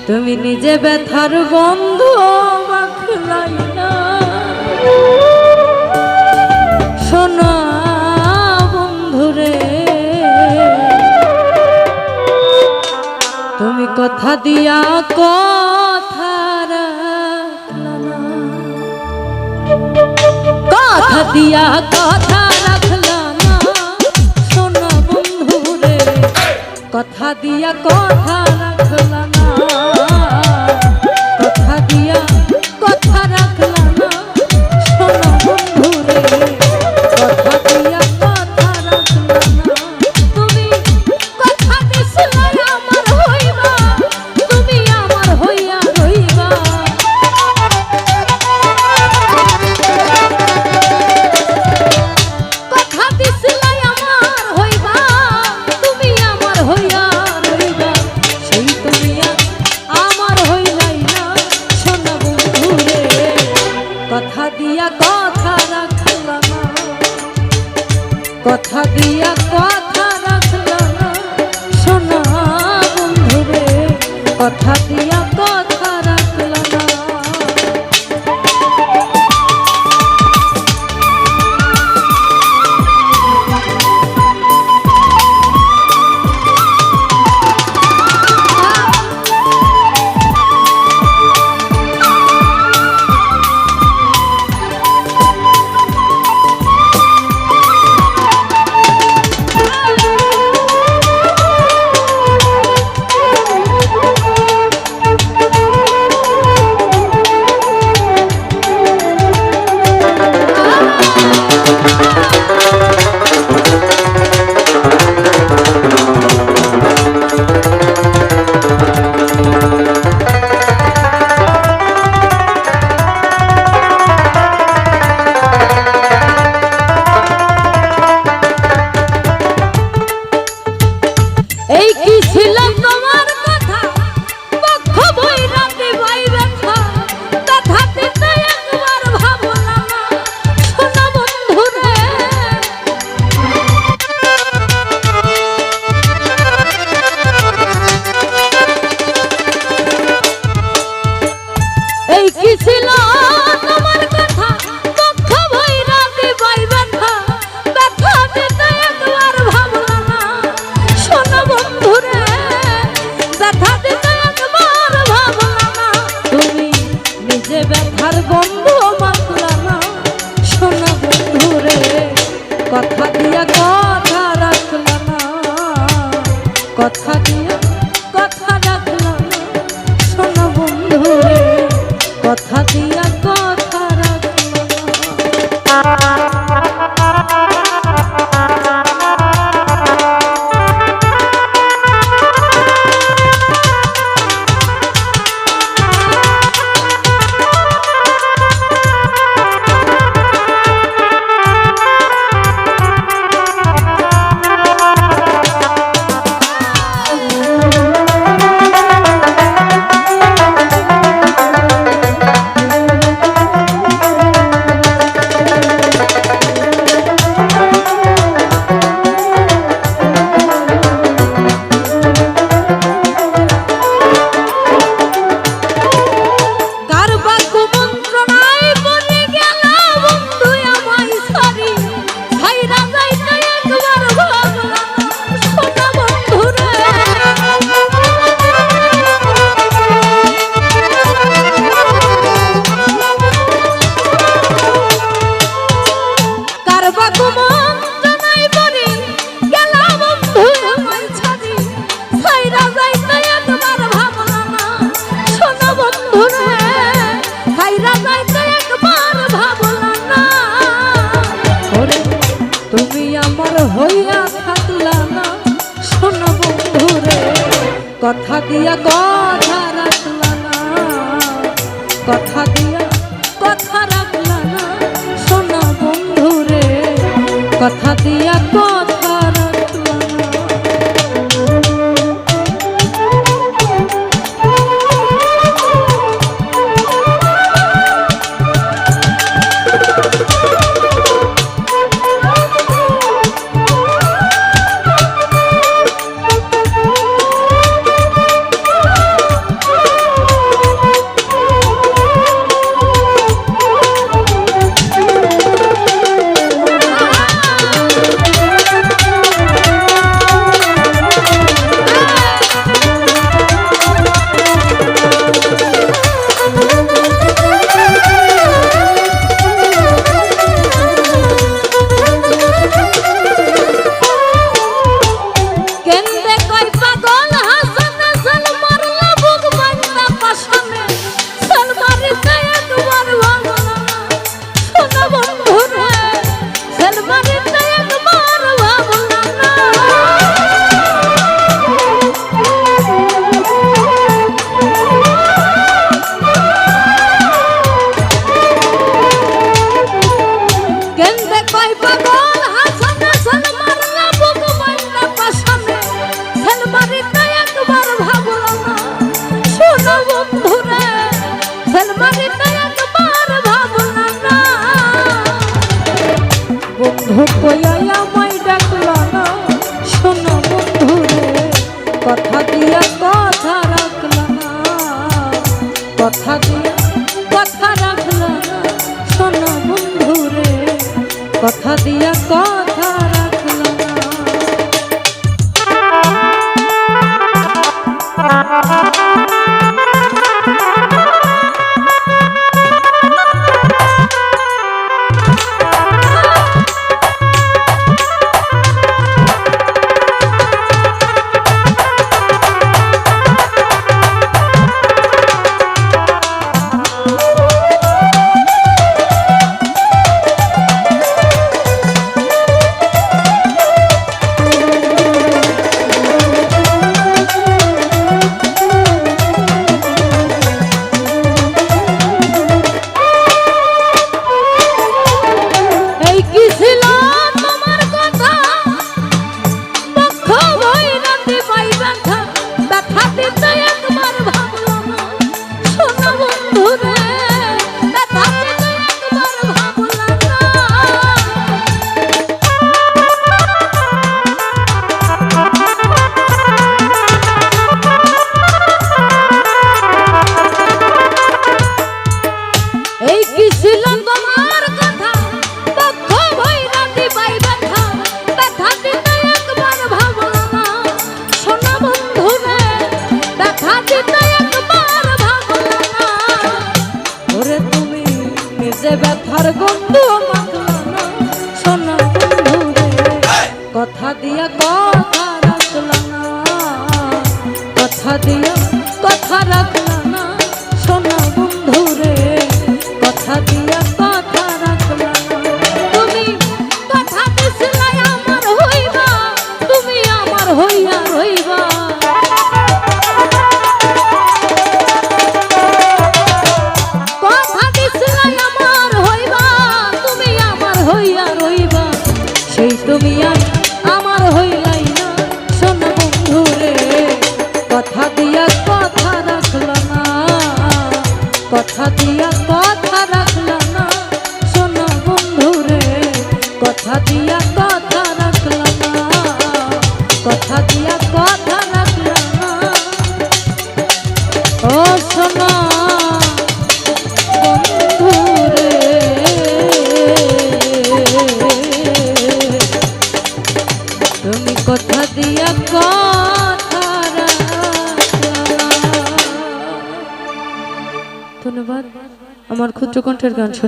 তুমি নিজে ব্যথার বন্ধু মাখলাই না শোনা বন্ধুরে তুমি কথা দিয়া কথা রাখলা না কথা দিয়া কথা রাখলা না শোনা বন্ধুরে কথা দিয়া কথা রাখলা না কথা দিয়া কথা রাখলা না শোনা বন্ধুরে কথা দিয়া কথা রাখলা না তুমি কথা দিছিলে আমার হইবা তুমি আমার হইয়া রইবা কথা দিছিলে আমার হইবা তুমি আমার হইয়া রইবা সেই তুমি আমার হইলাই না শোনা বন্ধুরে কথা দিয়া কথা রাখলা না কথা দিয়া কথা রাখলা না শোনা বন্ধুরে কথা দিয়া কথা রাখলা না এই কি ছিল তোমার কথা পক্ষ বই রাতে বই ব্যথা কথা দিতে একবার ভাবলা না শোনা বন্ধুরে এই কি ছিল তোমার কথা পক্ষ বই রাতে বই ব্যথা ব্যথা দিতে একবার ভাবলা না শোনা বন্ধুরে ব্যথা দিতে একবার ভাবলা না তুমি নিজে ব্যথার বন্ধু মাখলা না শোনা বন্ধুরে কথা দিয়া কথা রাখলা না কথা দিয়া কথা রাখলা না শোনা বন্ধুরে কথা দিয়া কথা রাখলা না তুমি আমার হইয়া থাকলা না শোনা বন্ধুরে কথা দিয়া কথা রাখলা না কথা দিয়া কথা রাখলা না শোনা বন্ধুরে কথা দিয়া কথা রাখলা না দিয়া কথা রাখলা না, কথা দিয়া কথা রাখলা না শোনো বন্ধু রে, কথা দিয়া কথা রাখলা না। ব্যথার গন্ধ মাখলা না সোনা বন্ধু রে, কথা দিয়া কথা রাখলা না, কথা দিয়া কথা রাখলা না সোনা বন্ধু রে, কথা দিয়া কথা রাখলা না। তুমি কথা দিছিলা আমার হইবা, তুমি আমার হইয়া রইবা, সেই তুমি আর আমার হইলাই না সোনা বন্ধু রে, কথা দিয়া কথা রাখলা না, কথা দিয়া কথা রাখলা না সোনা বন্ধু রে, কথা দিয়া কথা রাখলা না, কথা দিয়া কথা রাখলা না। ও সোনা বন্ধু রে, তুমি কথা দিয়া কথা রাখলা। ধন্যবাদ আমার ক্ষুদ্র কণ্ঠের গান শুনে।